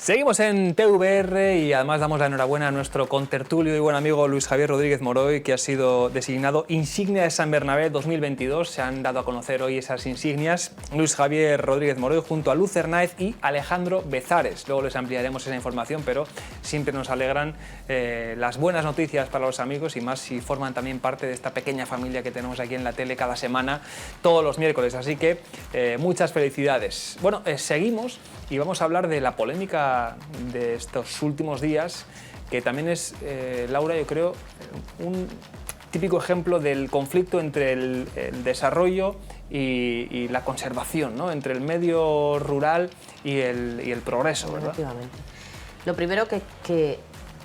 Seguimos en TVR y además damos la enhorabuena a nuestro contertulio y buen amigo Luis Javier Rodríguez Moroy, que ha sido designado Insignia de San Bernabé 2022. Se han dado a conocer hoy esas insignias. Luis Javier Rodríguez Moroy junto a Luz Hernáez y Alejandro Bezares. Luego les ampliaremos esa información, pero siempre nos alegran las buenas noticias para los amigos y más si forman también parte de esta pequeña familia que tenemos aquí en la tele cada semana, todos los miércoles. Así que muchas felicidades. Bueno, seguimos y vamos a hablar de la polémica de estos últimos días, que también es, Laura, yo creo, un típico ejemplo del conflicto entre el desarrollo y la conservación, ¿no? Entre el medio rural y el progreso, ¿verdad? Efectivamente. Lo primero que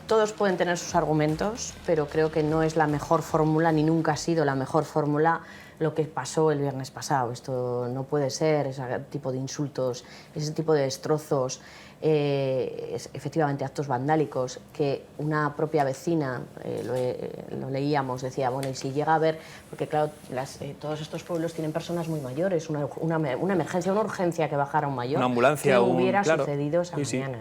todos pueden tener sus argumentos, pero creo que no es la mejor fórmula, ni nunca ha sido la mejor fórmula lo que pasó el viernes pasado. Esto no puede ser, ese tipo de insultos, ese tipo de destrozos, efectivamente actos vandálicos, que una propia vecina, lo leíamos, decía, bueno, y si llega a haber, porque claro, todos estos pueblos tienen personas muy mayores, una emergencia, una urgencia que bajara un mayor, una ambulancia, que hubiera claro, sucedido esa mañana,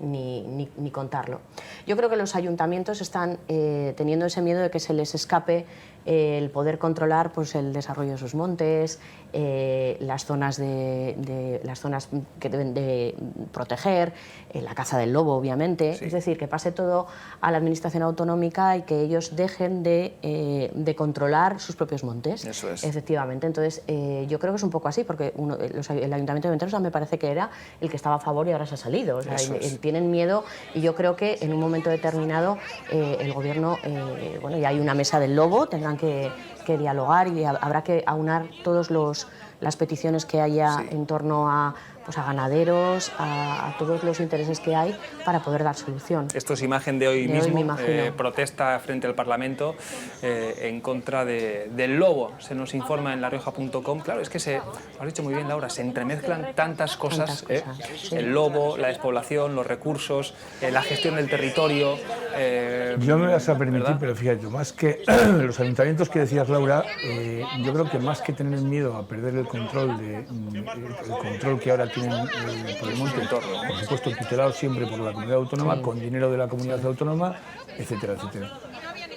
ni contarlo. Yo creo que los ayuntamientos están teniendo ese miedo de que se les escape el poder controlar pues, el desarrollo de sus montes, las zonas que deben de proteger, la caza del lobo, obviamente. Sí. Es decir, que pase todo a la administración autonómica y que ellos dejen de controlar sus propios montes. Eso es. Efectivamente. Entonces, yo creo que es un poco así, porque el Ayuntamiento de Ventosa me parece que era el que estaba a favor y ahora se ha salido. O sea, tienen miedo y yo creo que en un momento determinado el Gobierno, bueno, ya hay una mesa del lobo, tendrán que dialogar y habrá que aunar todas las peticiones que haya en torno a ganaderos, a todos los intereses que hay para poder dar solución. Esto es imagen de hoy mismo, protesta frente al Parlamento en contra del lobo. Se nos informa en larioja.com. Claro, es que lo has dicho muy bien, Laura, se entremezclan tantas cosas. Sí. El lobo, la despoblación, los recursos, la gestión del territorio. Yo me vas a permitir, ¿verdad? Pero fíjate, más que los ayuntamientos que decías, Laura, yo creo que más que tener miedo a perder el control que ahora tienen por el monte, por supuesto tutelados siempre por la comunidad autónoma, con dinero de la comunidad autónoma, etcétera, etcétera.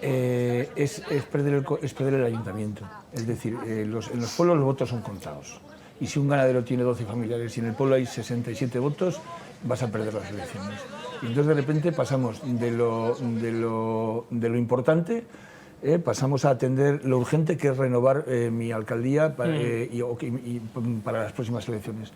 Es perder el ayuntamiento. Es decir, en los pueblos los votos son contados. Y si un ganadero tiene 12 familiares y en el pueblo hay 67 votos, vas a perder las elecciones. Y entonces de repente pasamos de lo importante, pasamos a atender lo urgente que es renovar mi alcaldía para las próximas elecciones.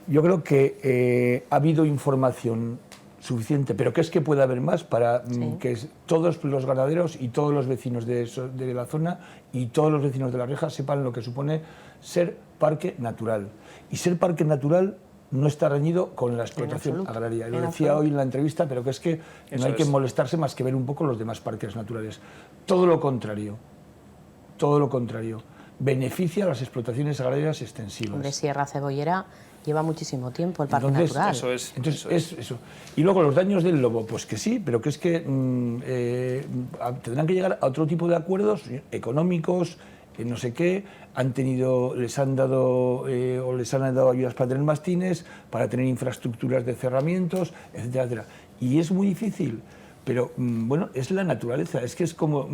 Yo creo que ha habido información suficiente, pero que es que puede haber más para que todos los ganaderos y todos los vecinos de la zona y todos los vecinos de La Rioja sepan lo que supone ser parque natural. Y ser parque natural no está reñido con la explotación agraria. Lo decía hoy en la entrevista, pero que es que no hay que molestarse más que ver un poco los demás parques naturales. Todo lo contrario. Todo lo contrario. Beneficia a las explotaciones agrarias extensivas. De Sierra Cebollera lleva muchísimo tiempo el parque natural. Eso. Y luego los daños del lobo, pues que sí, pero que es que tendrán que llegar a otro tipo de acuerdos económicos, no sé qué, les han dado ayudas para tener mastines, para tener infraestructuras de cerramientos, etcétera, etcétera. Y es muy difícil. Pero, bueno, es la naturaleza, es que es como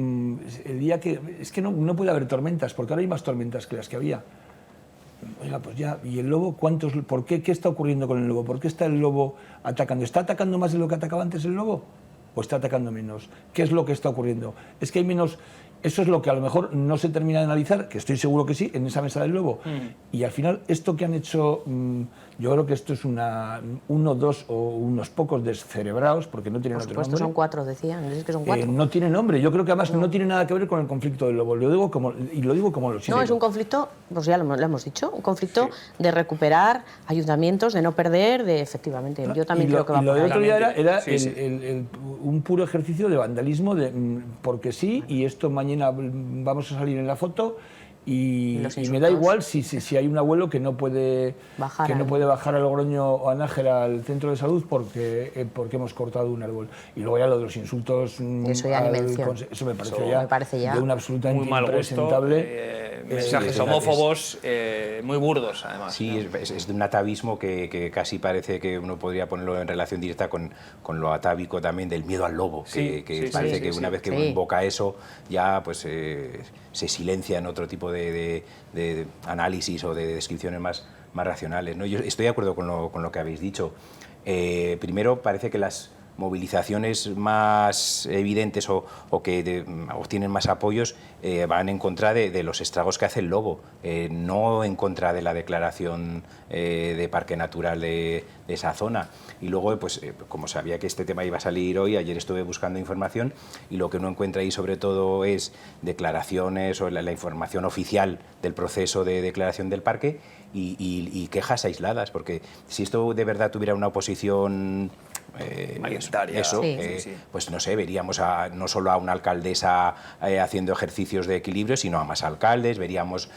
el día que... Es que no puede haber tormentas, porque ahora hay más tormentas que las que había. Oiga, pues ya, ¿y el lobo cuántos? ¿Por qué? ¿Qué está ocurriendo con el lobo? ¿Por qué está el lobo atacando? ¿Está atacando más de lo que atacaba antes el lobo? ¿O está atacando menos? ¿Qué es lo que está ocurriendo? Es que hay menos... Eso es lo que a lo mejor no se termina de analizar, que estoy seguro que sí, en esa mesa del lobo. Y al final, esto que han hecho, yo creo que esto es uno, dos o unos pocos descerebrados, porque no tienen otro nombre. Son 4, decían, es que son 4. No tiene nombre, yo creo que además no tiene nada que ver con el conflicto del lobo. Lo digo como lo siento. No, es un conflicto, pues ya lo hemos dicho, un conflicto de recuperar ayuntamientos, de no perder, efectivamente. Yo también creo que va a pasar. Lo del otro día era un puro ejercicio de vandalismo, porque sí, y esto mañana vamos a salir en la foto y me da igual si hay un abuelo que no puede bajar a Logroño o a Nájera al centro de salud porque hemos cortado un árbol. Y luego ya lo de los insultos eso me parece ya de un absolutamente muy mal impresentable. Mensajes homófobos muy burdos, además. Sí, es de un atavismo que casi parece que uno podría ponerlo en relación directa con lo atávico también del miedo al lobo, que parece que una vez que uno invoca eso ya pues se silencia en otro tipo de análisis o de descripciones más racionales, ¿no? Yo estoy de acuerdo con lo que habéis dicho. Primero, parece que las movilizaciones más evidentes o que obtienen más apoyos van en contra de los estragos que hace el lobo, no en contra de la declaración de parque natural de esa zona. Y luego, pues, como sabía que este tema iba a salir hoy, ayer estuve buscando información y lo que uno encuentra ahí sobre todo es declaraciones o la información oficial del proceso de declaración del parque y quejas aisladas, porque si esto de verdad tuviera una oposición mayoritaria, pues no sé, veríamos no solo a una alcaldesa haciendo ejercicios de equilibrio, sino a más alcaldes, veríamos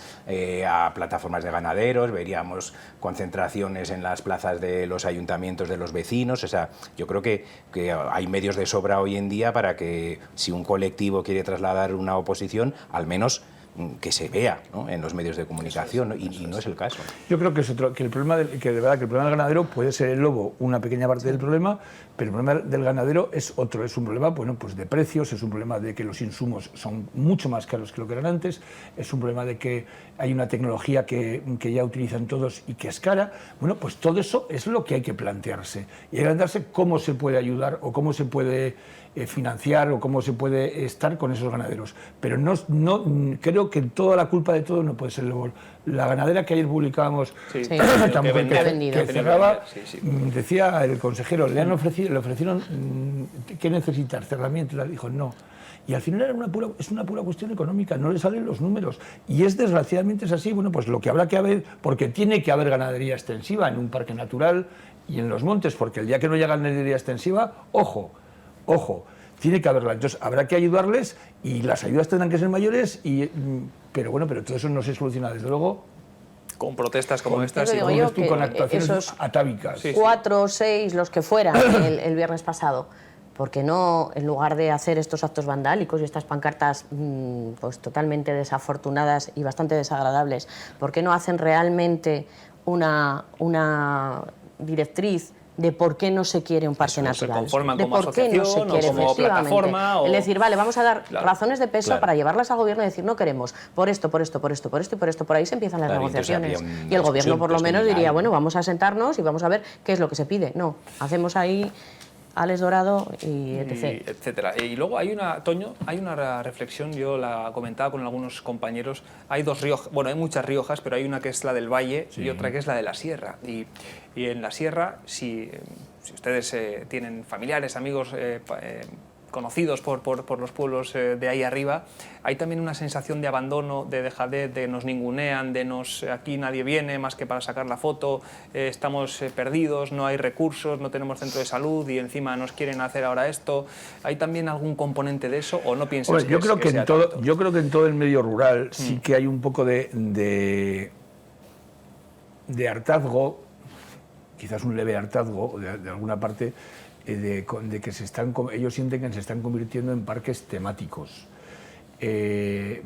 a plataformas de ganaderos, veríamos concentraciones en las plazas de los ayuntamientos de los vecinos. O sea, yo creo que hay medios de sobra hoy en día para que si un colectivo quiere trasladar una oposición, al menos que se vea, ¿no?, en los medios de comunicación, ¿no? Y no es el caso. Yo creo que el problema del ganadero puede ser el lobo una pequeña parte del problema, pero el problema del ganadero es otro, es un problema, bueno, pues de precios, es un problema de que los insumos son mucho más caros que lo que eran antes, es un problema de que hay una tecnología que ya utilizan todos y que es cara. Bueno, pues todo eso es lo que hay que plantearse y hay que plantearse cómo se puede ayudar o cómo se puede financiar o cómo se puede estar con esos ganaderos. Pero no creo que toda la culpa de todo no puede ser el lobo. La ganadera que ayer publicábamos, que cerraba, decía el consejero, le ofrecieron ¿qué necesitas? Cerramiento. Dijo no. Y al final es una pura cuestión económica, no le salen los números. Y desgraciadamente es así. Bueno, pues lo que habrá que haber, porque tiene que haber ganadería extensiva en un parque natural y en los montes, porque el día que no haya ganadería extensiva, ojo, tiene que haberla. Entonces habrá que ayudarles y las ayudas tendrán que ser mayores, pero todo eso no se soluciona, desde luego, con protestas como estas y con actuaciones atávicas. 4 o 6, los que fueran el viernes pasado, porque no, en lugar de hacer estos actos vandálicos y estas pancartas pues totalmente desafortunadas y bastante desagradables, ¿por qué no hacen realmente una directriz de por qué no se quiere un parque natural, de por qué no se quiere, como plataforma, es decir, vale, vamos a dar razones de peso para llevarlas al gobierno y decir no queremos, por esto, por ahí se empiezan las negociaciones y el gobierno por lo menos diría, bueno, vamos a sentarnos y vamos a ver qué es lo que se pide. No, hacemos ahí Alex Dorado y etc. etcétera. Y luego hay una reflexión, yo la comentaba con algunos compañeros, hay dos Riojas, bueno, hay muchas Riojas, pero hay una que es la del Valle y otra que es la de la Sierra. Y en la Sierra, si ustedes tienen familiares, amigos, conocidos por los pueblos de ahí arriba, hay también una sensación de abandono, de dejadez, de nos ningunean, aquí nadie viene más que para sacar la foto, estamos perdidos, no hay recursos, no tenemos centro de salud y encima nos quieren hacer ahora esto. ¿Hay también algún componente de eso o no piensas yo creo que en todo el medio rural sí que hay un poco de hartazgo, quizás un leve hartazgo de alguna parte, de que ellos sienten que se están convirtiendo en parques temáticos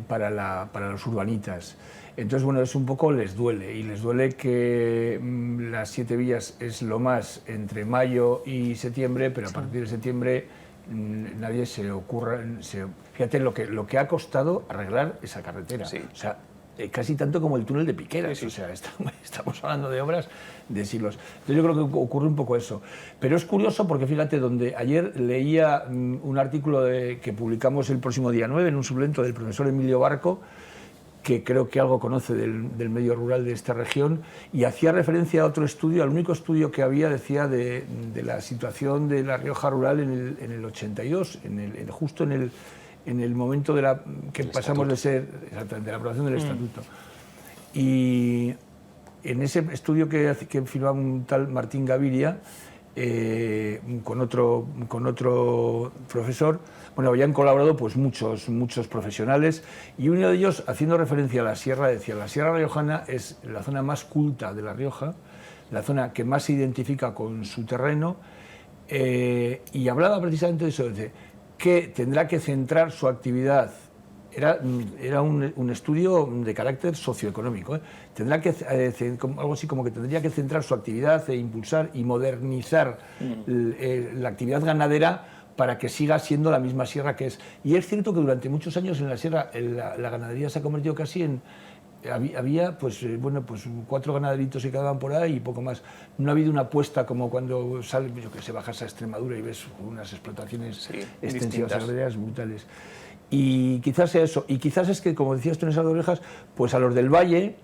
para los urbanitas. Entonces, bueno, eso un poco les duele que las 7 villas es lo más entre mayo y septiembre, pero a partir de septiembre nadie se ocurra. Fíjate lo que ha costado arreglar esa carretera. Sí. O sea, casi tanto como el túnel de Piqueras. O sea, estamos hablando de obras de siglos. Entonces yo creo que ocurre un poco eso. Pero es curioso porque fíjate, ayer leía un artículo que publicamos el próximo día 9 en un suplemento del profesor Emilio Barco, que creo que algo conoce del medio rural de esta región, y hacía referencia a otro estudio, al único estudio que había, decía, de la situación de la Rioja rural en el 82, justo en el momento que pasamos de ser, exactamente, de la aprobación del estatuto. Y en ese estudio que firmaba un tal Martín Gaviria, con otro profesor. Bueno, habían colaborado pues muchos profesionales, y uno de ellos, haciendo referencia a la sierra, decía: la Sierra Riojana es la zona más culta de La Rioja, la zona que más se identifica con su terreno, y hablaba precisamente de eso, de que tendrá que centrar su actividad. Era un estudio de carácter socioeconómico, tendrá que, algo así como que tendría que centrar su actividad e impulsar y modernizar la actividad ganadera para que siga siendo la misma sierra que es. Y es cierto que durante muchos años en la sierra la ganadería se ha convertido casi en... Había pues 4 ganaderitos que quedaban por ahí y poco más. No ha habido una apuesta como cuando sale, yo que sé, bajas a Extremadura y ves unas explotaciones extensivas agrarias brutales. Y quizás sea eso, y quizás es que, como decías tú en esas orejas, pues a los del Valle,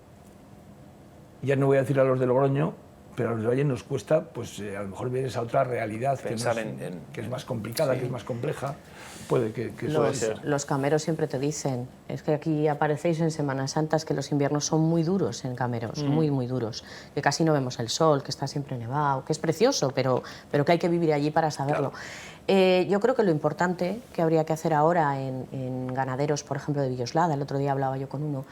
ya no voy a decir a los de Logroño, pero a los del Valle nos cuesta, pues a lo mejor ver esa otra realidad que es más complicada, que es más compleja. Puede que los cameros siempre te dicen, es que aquí aparecéis en Semanas Santas, que los inviernos son muy duros en cameros, muy duros, que casi no vemos el sol, que está siempre nevado, que es precioso, pero que hay que vivir allí para saberlo. Claro. Yo creo que lo importante que habría que hacer ahora en ganaderos, por ejemplo, de Villoslada, el otro día hablaba yo con uno,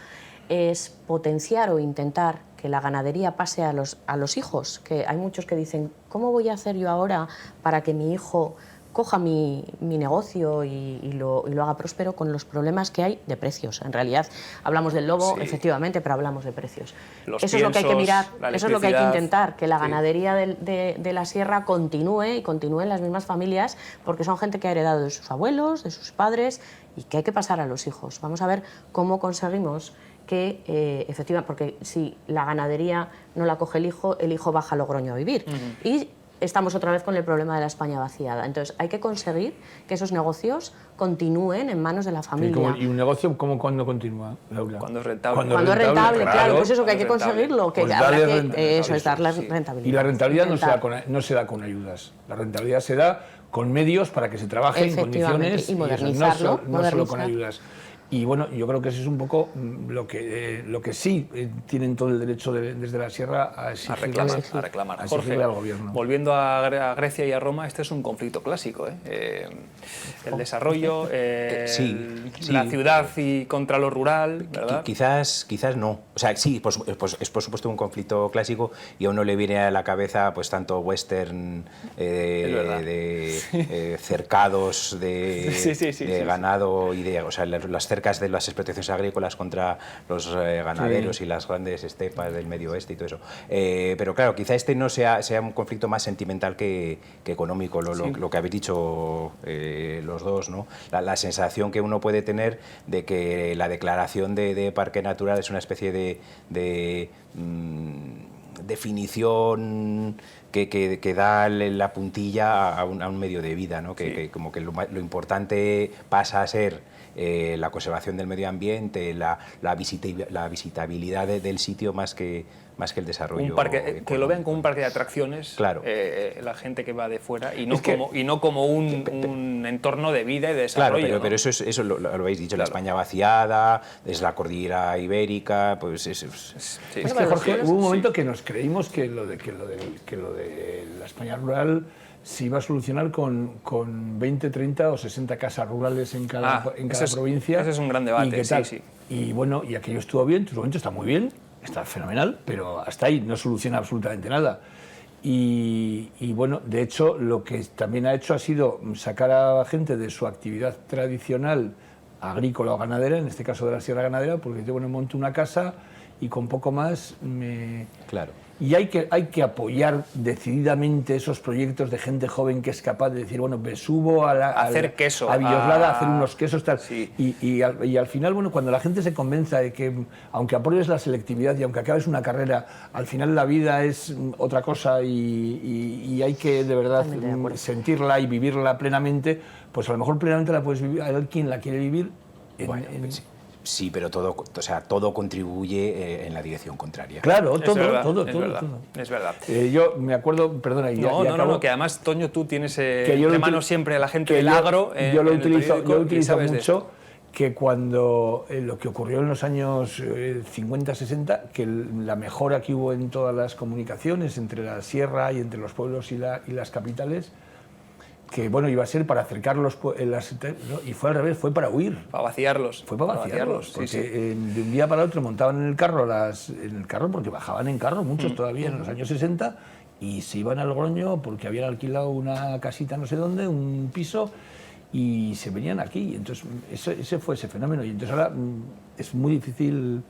es potenciar o intentar que la ganadería pase a los hijos, que hay muchos que dicen, ¿cómo voy a hacer yo ahora para que mi hijo coja mi negocio y lo haga próspero con los problemas que hay de precios? En realidad hablamos del lobo, efectivamente, pero hablamos de precios. Eso es lo que hay que mirar, eso es lo que hay que intentar, que la ganadería de la sierra continúe y continúen las mismas familias, porque son gente que ha heredado de sus abuelos, de sus padres, y que hay que pasar a los hijos. Vamos a ver cómo conseguimos que, efectivamente, porque si la ganadería no la coge el hijo baja a Logroño a vivir. Y estamos otra vez con el problema de la España vaciada. Entonces, hay que conseguir que esos negocios continúen en manos de la familia. ¿Y un negocio cuando continúa, Laura? Cuando es rentable. Cuando es rentable, claro, pues eso que hay que conseguirlo, que eso es darle rentabilidad. Y la rentabilidad no se da con ayudas, la rentabilidad se da con medios para que se trabaje en condiciones y modernizarlo, no solo con ayudas. Y bueno, yo creo que eso es un poco lo que sí tienen todo el derecho desde la sierra a reclamar. A Jorge, al gobierno. Volviendo a Grecia y a Roma, este es un conflicto clásico, el desarrollo, la ciudad y contra lo rural, ¿verdad? Quizás no. O sea, sí, pues es por supuesto un conflicto clásico, y a uno le viene a la cabeza pues tanto western de cercados de ganado y de, o sea, las cercas de las explotaciones agrícolas contra los ganaderos y las grandes estepas del medio oeste y todo eso. Pero claro, quizá este no sea un conflicto más sentimental que económico, lo que habéis dicho los dos, ¿no? La sensación que uno puede tener de que la declaración de parque natural es una especie de definición que da la puntilla a un medio de vida, ¿no? Que como que lo importante pasa a ser la conservación del medio ambiente, la visitabilidad del sitio más que el desarrollo. Un parque, que lo vean como un parque de atracciones, claro. La gente que va de fuera, y no como un entorno de vida y de desarrollo. Claro, pero eso lo habéis dicho, la España vaciada, es la cordillera ibérica, pues es que, Jorge, hubo un momento que nos creímos que lo de la España rural se iba a solucionar con 20, 30 o 60 casas rurales en cada provincia. Ese es un gran debate, Y bueno, y aquello estuvo bien, en su momento está muy bien, está fenomenal, pero hasta ahí no soluciona absolutamente nada. Y bueno, de hecho, lo que también ha hecho ha sido sacar a la gente de su actividad tradicional agrícola o ganadera, en este caso de la sierra ganadera, porque dice, bueno, monto una casa y con poco más me... Claro. Y hay que apoyar decididamente esos proyectos de gente joven que es capaz de decir, bueno, me subo a hacer queso, a Villoslada a hacer unos quesos, tal. Sí. Y al final, bueno, cuando la gente se convenza de que, aunque apruebes la selectividad y aunque acabes una carrera, al final la vida es otra cosa y hay que, de verdad, sentirla y vivirla plenamente, pues a lo mejor plenamente la puedes vivir, hay quien la quiere vivir Sí, pero todo contribuye en la dirección contraria. Claro, todo. Es verdad. Yo me acuerdo, perdona, No, que además, Toño, tú tienes de mano siempre a la gente del agro. Yo lo utilizo mucho, que cuando lo que ocurrió en los años 50-60, que la mejora que hubo en todas las comunicaciones entre la sierra y entre los pueblos y las capitales, que bueno, iba a ser para acercar ¿no? Y fue al revés, fue para huir. Para vaciarlos. Fue para vaciarlos, porque sí. de un día para otro montaban en el carro, porque bajaban en carro, muchos todavía en los años 60, y se iban al Logroño porque habían alquilado una casita no sé dónde, un piso, y se venían aquí. Entonces ese fue ese fenómeno, y entonces ahora es muy difícil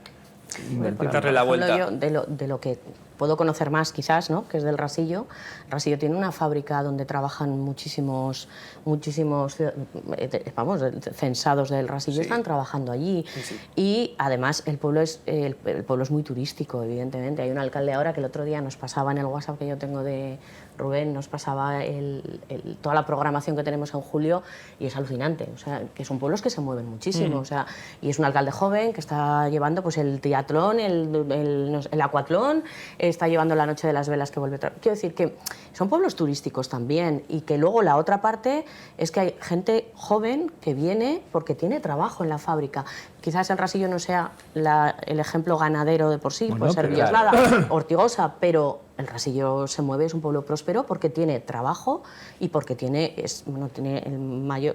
darle la vuelta. Yo, de lo que puedo conocer más quizás, ¿no? Que es del Rasillo. Rasillo tiene una fábrica donde trabajan muchísimos censados del Rasillo, están trabajando allí. Y además el pueblo es muy turístico, evidentemente. Hay un alcalde ahora que el otro día nos pasaba en el WhatsApp que yo tengo de Rubén, nos pasaba toda la programación que tenemos en julio, y es alucinante. O sea, que son pueblos que se mueven muchísimo. O sea, y es un alcalde joven que está llevando pues el triatlón, el acuatlón, está llevando la Noche de las Velas que vuelve. Quiero decir que son pueblos turísticos también, y que luego la otra parte es que hay gente joven que viene porque tiene trabajo en la fábrica. Quizás el Rasillo no sea el ejemplo ganadero de por sí, bueno, puede ser pero Villoslada, Ortigosa, pero el Rasillo se mueve, es un pueblo próspero porque tiene trabajo y porque tiene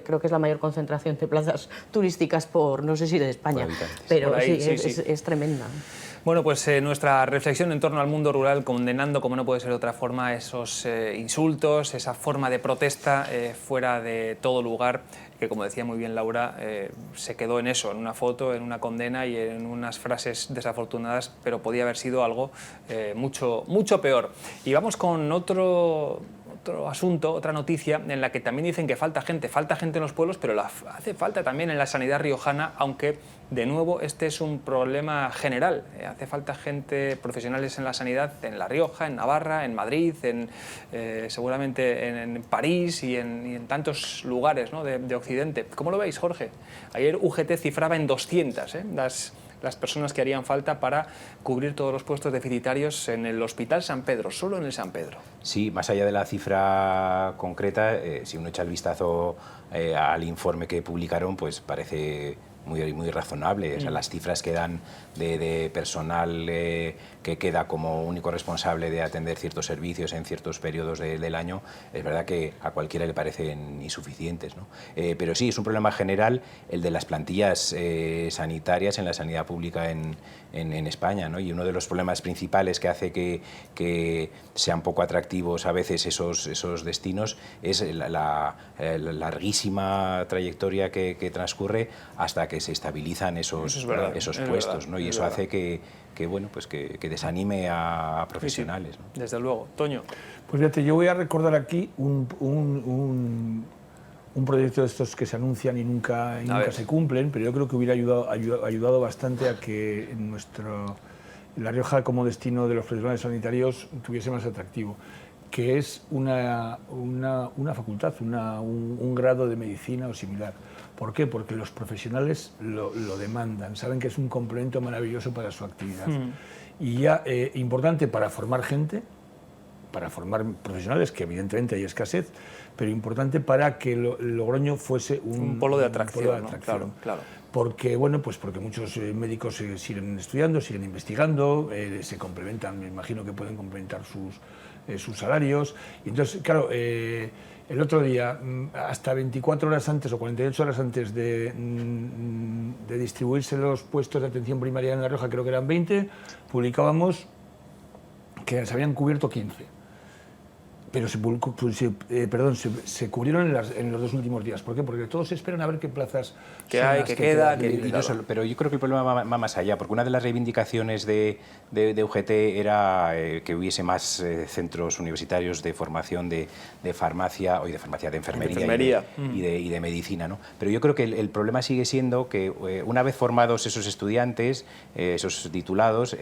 creo que es la mayor concentración de plazas turísticas no sé si de España, pero ahí, sí, es tremenda. Bueno, pues nuestra reflexión en torno al mundo rural, condenando, como no puede ser de otra forma, esos insultos, esa forma de protesta fuera de todo lugar, que como decía muy bien Laura, se quedó en eso, en una foto, en una condena y en unas frases desafortunadas, pero podía haber sido algo mucho peor. Y vamos con otro asunto, otra noticia, en la que también dicen que falta gente en los pueblos, pero hace falta también en la sanidad riojana, aunque de nuevo este es un problema general. Hace falta gente, profesionales en la sanidad en La Rioja, en Navarra, en Madrid, seguramente en París y en tantos lugares, ¿no? de Occidente. ¿Cómo lo veis, Jorge? Ayer UGT cifraba en 200 las personas que harían falta para cubrir todos los puestos deficitarios en el Hospital San Pedro, solo en el San Pedro. Sí, más allá de la cifra concreta, si uno echa el vistazo al informe que publicaron, pues parece muy razonable. O sea, las cifras que dan de personal que queda como único responsable de atender ciertos servicios en ciertos periodos del año, es verdad que a cualquiera le parecen insuficientes, ¿no? Pero sí, es un problema general el de las plantillas sanitarias en la sanidad pública en España, ¿no? Y uno de los problemas principales que hace que sean poco atractivos a veces esos destinos es la larguísima trayectoria que transcurre hasta que se estabilizan esos puestos, ¿no? Y eso hace que desanime a profesionales, ¿no? Desde luego. Toño. Pues fíjate, yo voy a recordar aquí un proyecto de estos que se anuncian y nunca se cumplen, pero yo creo que hubiera ayudado bastante a que La Rioja como destino de los profesionales sanitarios tuviese más atractivo, que es una facultad, un grado de medicina o similar. ¿Por qué? Porque los profesionales lo demandan, saben que es un complemento maravilloso para su actividad. Y ya importante para formar gente, para formar profesionales, que evidentemente hay escasez, pero importante para que Logroño fuese un polo de atracción. ¿No? Claro. Porque, porque muchos médicos siguen estudiando, siguen investigando, se complementan, me imagino que pueden complementar sus salarios. Y entonces, claro, el otro día, hasta 24 horas antes o 48 horas antes de distribuirse los puestos de atención primaria en La Rioja, creo que eran 20, publicábamos que se habían cubierto 15. Pero se cubrieron en los 2 últimos días. ¿Por qué? Porque todos esperan a ver qué plazas quedan. Pero yo creo que el problema va más allá, porque una de las reivindicaciones de UGT era que hubiese más centros universitarios de formación de farmacia, de enfermería y de medicina, ¿no? Pero yo creo que el problema sigue siendo que una vez formados esos estudiantes, esos titulados,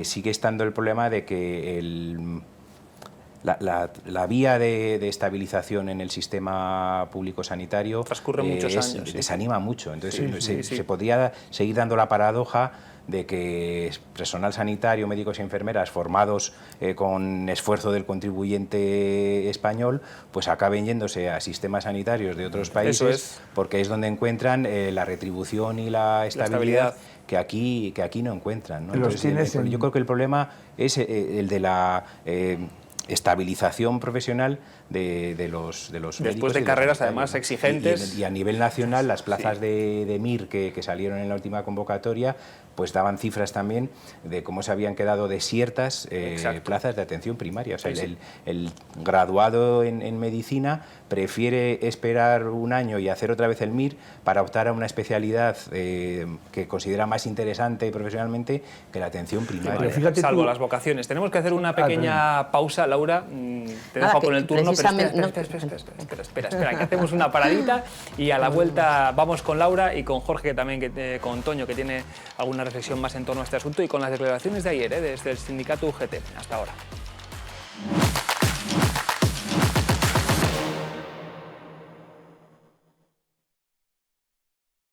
sigue estando el problema de que la vía de estabilización en el sistema público sanitario transcurre muchos años, desanima mucho. Entonces se podría seguir dando la paradoja de que personal sanitario, médicos y enfermeras formados con esfuerzo del contribuyente español, pues acaben yéndose a sistemas sanitarios de otros países, porque es donde encuentran la retribución y la estabilidad que aquí no encuentran, ¿no? Entonces, yo creo que el problema es el de la estabilización profesional de los después médicos de carreras además exigentes. Y a nivel nacional las plazas de MIR que salieron en la última convocatoria pues daban cifras también de cómo se habían quedado desiertas plazas de atención primaria. O sea, el graduado en medicina prefiere esperar un año y hacer otra vez el MIR para optar a una especialidad que considera más interesante profesionalmente que la atención primaria. Salvo las vocaciones. Tenemos que hacer una pequeña pausa, Laura. Te dejo con el turno, pero espera, que hacemos una paradita y a la vuelta vamos con Laura y con Jorge, que también con Toño, que tiene alguna reflexión más en torno a este asunto, y con las declaraciones de ayer desde el sindicato UGT. Hasta ahora.